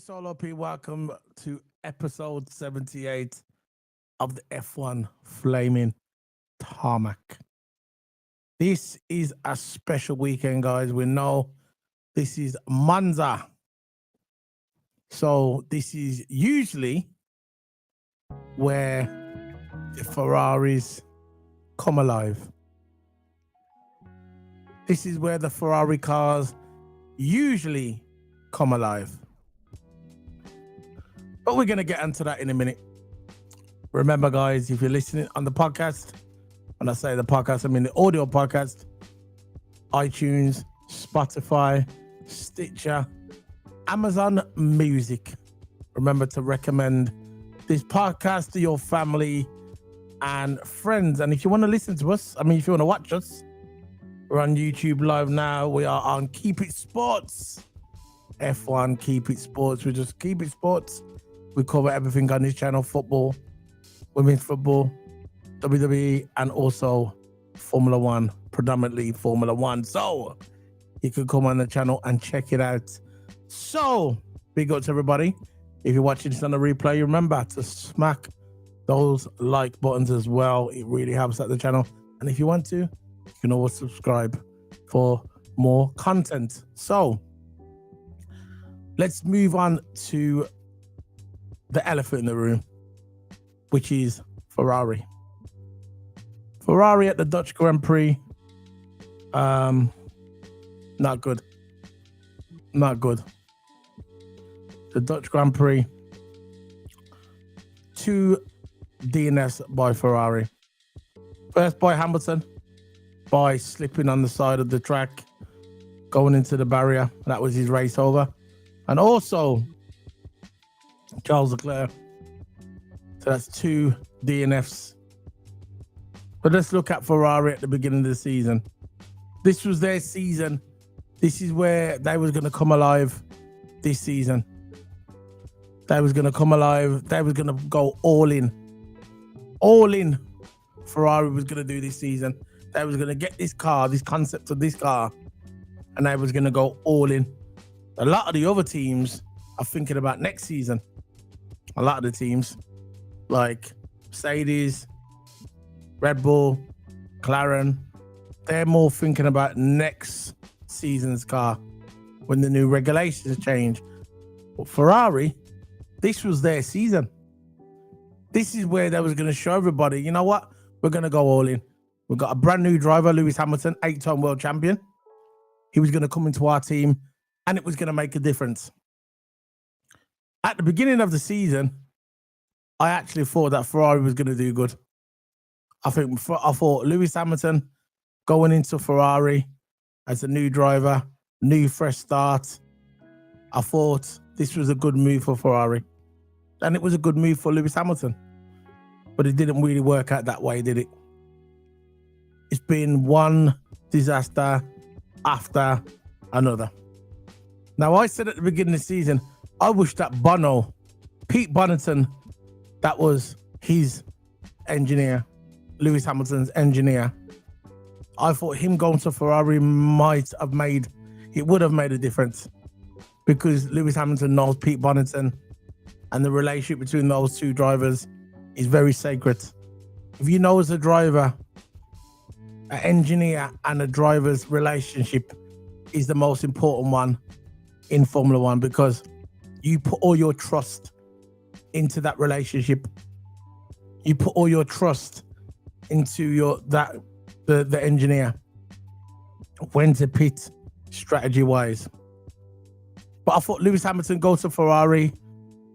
Solo P. Welcome to episode 78 of the F1 Flaming Tarmac. This is a special weekend, guys. We know this is Monza. So this is usually where the Ferraris come alive. This is where the Ferrari cars usually come alive. But we're going to get into that in a minute. Remember, guys, if you're listening on the podcast, when I say the podcast, I mean the audio podcast, iTunes, Spotify, Stitcher, Amazon Music. Remember to recommend this podcast to your family and friends. And if you want to listen to us, if you want to watch us, we're on YouTube Live now. We are on Keep It Sports. F1, Keep It Sports. We just Keep It Sports. We cover everything on this channel: football, women's football, WWE, and also Formula One, predominantly Formula One. So you can come on the channel and check it out. So big up to everybody. If you're watching this on the replay, remember to smack those like buttons as well. It really helps out the channel. And if you want to, you can always subscribe for more content. So let's move on to the elephant in the room, which is Ferrari. Ferrari at the Dutch Grand Prix. Not good. Not good. The Dutch Grand Prix. 2 DNFs by Ferrari. First by Hamilton, by slipping on the side of the track, going into the barrier. That was his race over. And also Charles Leclerc. So that's 2 DNFs. But let's look at Ferrari at the beginning of the season. This was their season. This is where they was going to come alive this season. They was going to come alive. They was going to go all in. All in. Ferrari was going to do this season. They was going to get this car, this concept of this car, and they was going to go all in. A lot of the other teams are thinking about next season. A lot of the teams, like Mercedes, Red Bull, McLaren, they're more thinking about next season's car when the new regulations change. But Ferrari, this was their season. This is where they was going to show everybody, you know what? We're going to go all in. We've got a brand new driver, Lewis Hamilton, 8-time world champion. He was going to come into our team and it was going to make a difference. At the beginning of the season, I actually thought that Ferrari was going to do good. I thought Lewis Hamilton going into Ferrari as a new driver, new fresh start. I thought this was a good move for Ferrari. And it was a good move for Lewis Hamilton. But it didn't really work out that way, did it? It's been one disaster after another. Now, I said at the beginning of the season, I wish that Pete Bonington, that was his engineer, Lewis Hamilton's engineer. I thought him going to Ferrari would have made a difference, because Lewis Hamilton knows Pete Bonington, and the relationship between those two drivers is very sacred. If you know, as a driver, an engineer and a driver's relationship is the most important one in Formula One, because you put all your trust into that relationship. You put all your trust into the engineer, when to pit strategy wise. But I thought Lewis Hamilton go to Ferrari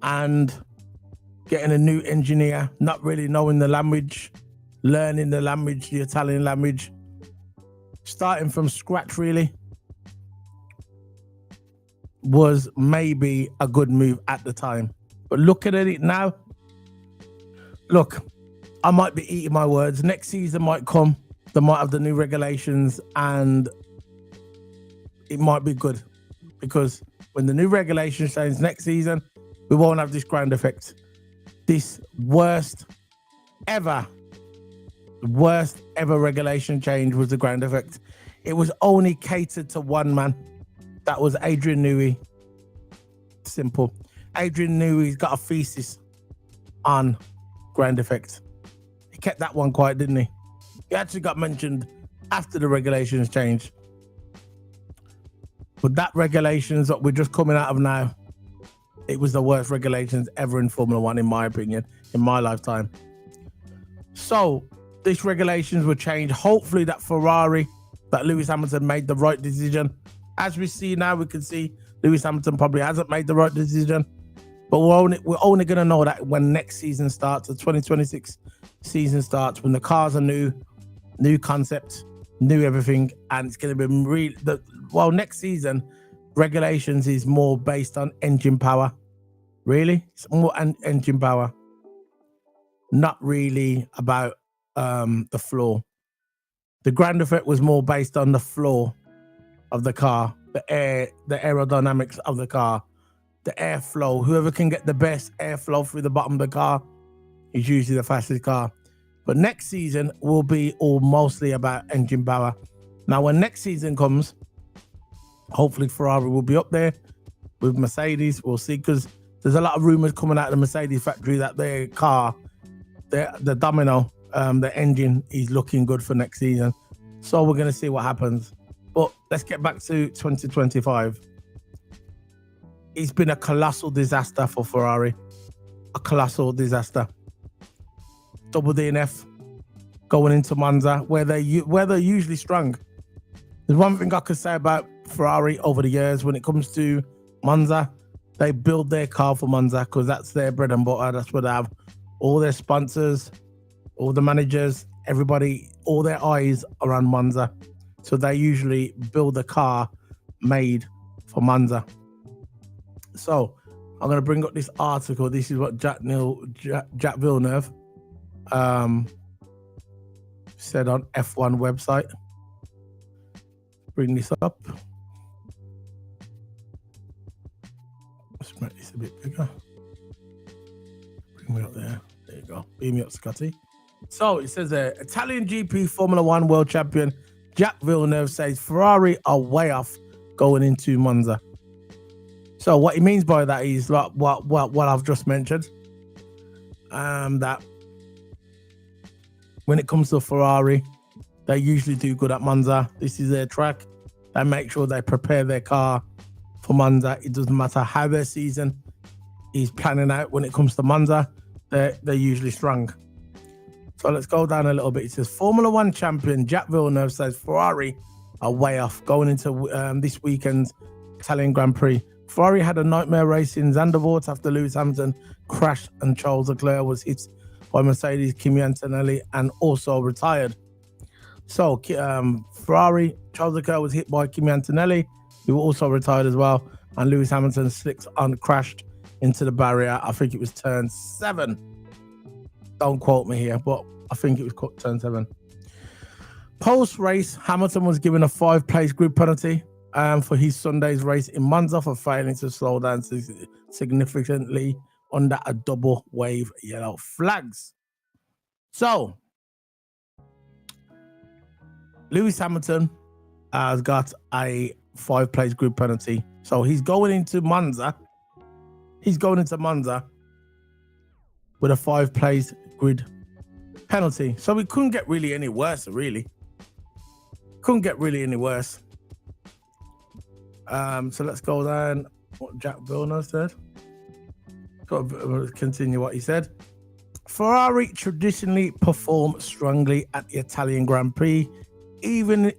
and getting a new engineer, not really knowing the language, learning the language, the Italian language, starting from scratch really, was maybe a good move at the time. But looking at it now, look, I might be eating my words. Next season might come. They might have the new regulations and it might be good, because when the new regulations change next season, we won't have this ground effect. This worst ever regulation change was the ground effect. It was only catered to one man. That was Adrian Newey. Simple. Adrian knew he's got a thesis on ground effect. He kept that one quiet, didn't he? He actually got mentioned after the regulations changed. But that regulations that we're just coming out of now, it was the worst regulations ever in Formula One, in my opinion, in my lifetime. So these regulations were changed. Hopefully that Ferrari, that Lewis Hamilton made the right decision. As we see now, we can see Lewis Hamilton probably hasn't made the right decision. But we're only going to know that when next season starts, the 2026 season starts, when the cars are new concept, new everything, and it's going to be really next season regulations is more based on engine power. Really, it's more engine power, not really about the floor. The ground effect was more based on the floor of the car, the aerodynamics of the car, the airflow. Whoever can get the best airflow through the bottom of the car is usually the fastest car. But next season will be all mostly about engine power. Now, when next season comes, hopefully Ferrari will be up there with Mercedes. We'll see, because there's a lot of rumors coming out of the Mercedes factory that their car, the Domino, the engine is looking good for next season. So we're going to see what happens. But let's get back to 2025. It's been a colossal disaster for Ferrari. A colossal disaster. Double DNF going into Monza, where they're usually strong. There's one thing I could say about Ferrari over the years when it comes to Monza. They build their car for Monza because that's their bread and butter. That's where they have all their sponsors, all the managers, everybody, all their eyes are on Monza. So they usually build a car made for Monza. So I'm going to bring up this article. This is what Jack Villeneuve said on F1 website. Bring this up. Let's make this a bit bigger. Bring me up there. There you go. Beam me up, Scotty. So it says there, Italian GP Formula One world champion Jack Villeneuve says Ferrari are way off going into Monza. So what he means by that is like what I've just mentioned. That when it comes to Ferrari, they usually do good at Monza. This is their track. They make sure they prepare their car for Monza. It doesn't matter how their season is planning out. When it comes to Monza, they're usually strong. So let's go down a little bit. It says Formula One champion Jack Villeneuve says Ferrari are way off going into this weekend's Italian Grand Prix. Ferrari had a nightmare race in Zandvoort after Lewis Hamilton crashed and Charles Leclerc was hit by Mercedes' Kimi Antonelli and also retired. So Ferrari, Charles Leclerc was hit by Kimi Antonelli, who also retired as well, and Lewis Hamilton slipped and crashed into the barrier. I think it was turn 7. Don't quote me here, but I think it was turn 7. Post-race, Hamilton was given a 5-place grid penalty for his Sunday's race in Monza for failing to slow down significantly under a double wave yellow flags. So, Lewis Hamilton has got a 5-place grid penalty. So he's going into Monza. He's going into Monza with a 5-place grid penalty. So it couldn't get really any worse, really. Couldn't get really any worse. So let's go down what Jack Villeneuve said. Got to continue what he said. Ferrari traditionally perform strongly at the Italian Grand Prix, even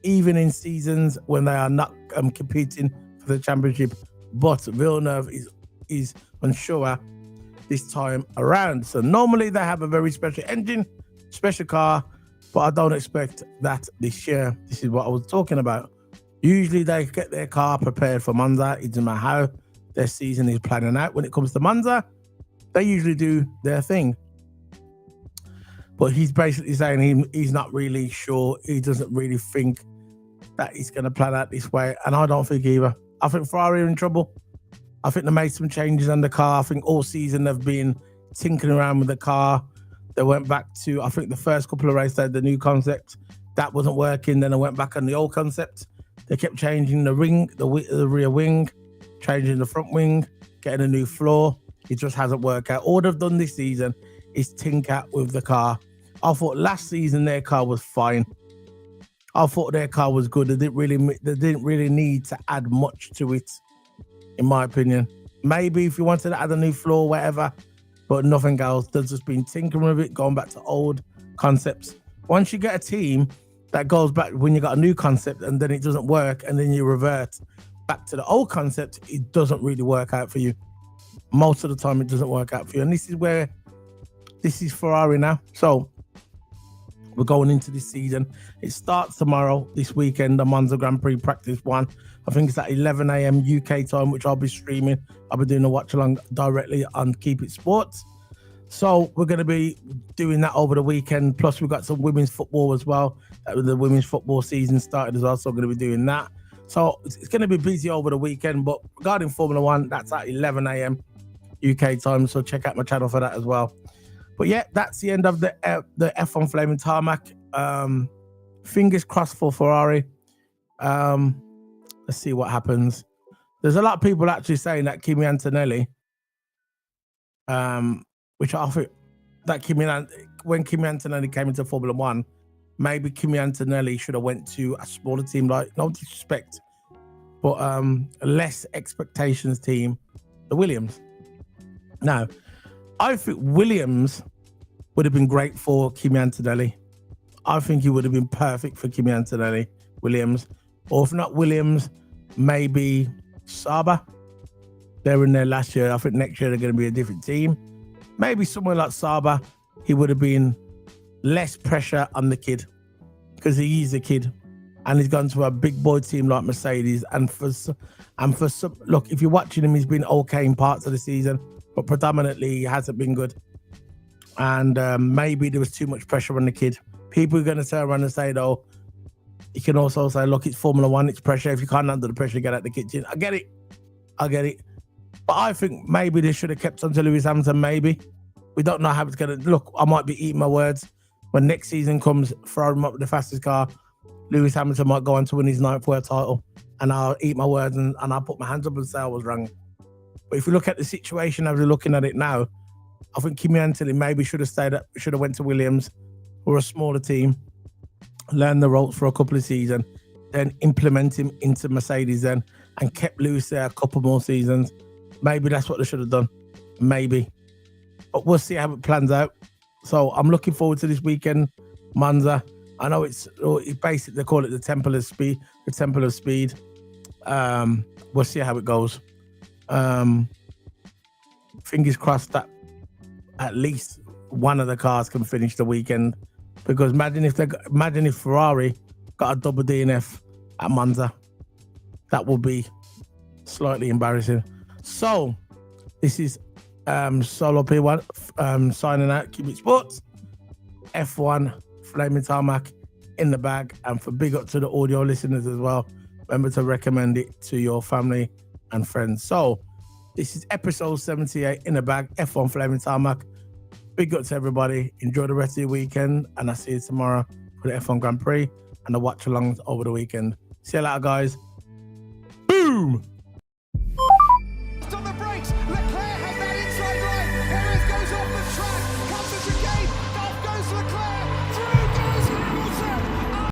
in seasons when they are not competing for the championship. But Villeneuve is unsure this time around. So normally they have a very special engine, special car, but I don't expect that this year. This is what I was talking about. Usually they get their car prepared for Monza. It doesn't matter how their season is planning out. When it comes to Monza, they usually do their thing. But he's basically saying he's not really sure. He doesn't really think that he's going to plan out this way. And I don't think either. I think Ferrari are in trouble. I think they made some changes on the car. I think all season they've been tinkering around with the car. They went back to, I think the first couple of races, they had the new concept. That wasn't working. Then they went back on the old concept. They kept changing the ring, the rear wing, changing the front wing, getting a new floor. It just hasn't worked out. All they've done this season is tinker with the car. I thought last season their car was fine. I thought their car was good. They didn't really need to add much to it, in my opinion. Maybe if you wanted to add a new floor, whatever, but nothing else. They've just been tinkering with it, going back to old concepts. Once you get a team that goes back when you got a new concept and then it doesn't work and then you revert back to the old concept, it doesn't really work out for you. Most of the time it doesn't work out for you. And this is Ferrari now. So we're going into this season. It starts tomorrow, this weekend, the Monza Grand Prix Practice 1. I think it's at 11 a.m. UK time, which I'll be streaming. I'll be doing a watch along directly on Keep It Sports. So we're going to be doing that over the weekend. Plus, we've got some women's football as well. The women's football season started as well, so we're going to be doing that. So it's going to be busy over the weekend. But regarding Formula One, that's at 11 a.m. UK time. So check out my channel for that as well. But yeah, that's the end of the F1 Flaming Tarmac. Fingers crossed for Ferrari. Let's see what happens. There's a lot of people actually saying that Kimi Antonelli, which I think that when Kimi Antonelli came into Formula One, maybe Kimi Antonelli should have went to a smaller team, like, no disrespect, but a less expectations team, the Williams. Now, I think Williams would have been great for Kimi Antonelli. I think he would have been perfect for Kimi Antonelli, Williams. Or if not Williams, maybe Sauber. They were in there last year. I think next year they're going to be a different team. Maybe somewhere like Sauber, he would have been less pressure on the kid because he is a kid and he's gone to a big boy team like Mercedes. And for some, look, if you're watching him, he's been okay in parts of the season, but predominantly he hasn't been good. And maybe there was too much pressure on the kid. People are going to turn around and say, though, you can also say, look, it's Formula One, it's pressure. If you can't handle the pressure, get out the kitchen. I get it. But I think maybe they should have kept on to Lewis Hamilton, maybe. We don't know how it's going to look. I might be eating my words. When next season comes, Ferrari might be the fastest car. Lewis Hamilton might go on to win his 9th world title. And I'll eat my words and I'll put my hands up and say I was wrong. But if we look at the situation as we're looking at it now, I think Kimi Antonelli maybe should have went to Williams or a smaller team, learn the ropes for a couple of seasons, then implement him into Mercedes then, and kept Lewis there a couple more seasons. Maybe that's what they should have done. Maybe. But we'll see how it plans out. So I'm looking forward to this weekend, Monza. I know it's basically, they call it the Temple of Speed. The Temple of Speed. We'll see how it goes. Fingers crossed that at least one of the cars can finish the weekend, because imagine if Ferrari got a double DNF at Monza. That would be slightly embarrassing. So this is Solo P1 signing out. Keep It Sports. F1 Flaming Tarmac in the bag. And for big up to the audio listeners as well, remember to recommend it to your family and friends. So this is episode 78 in the bag, F1 Flaming Tarmac. Big up to everybody. Enjoy the rest of your weekend, and I'll see you tomorrow for the F1 Grand Prix and the watch alongs over the weekend. See you later, guys. Boom!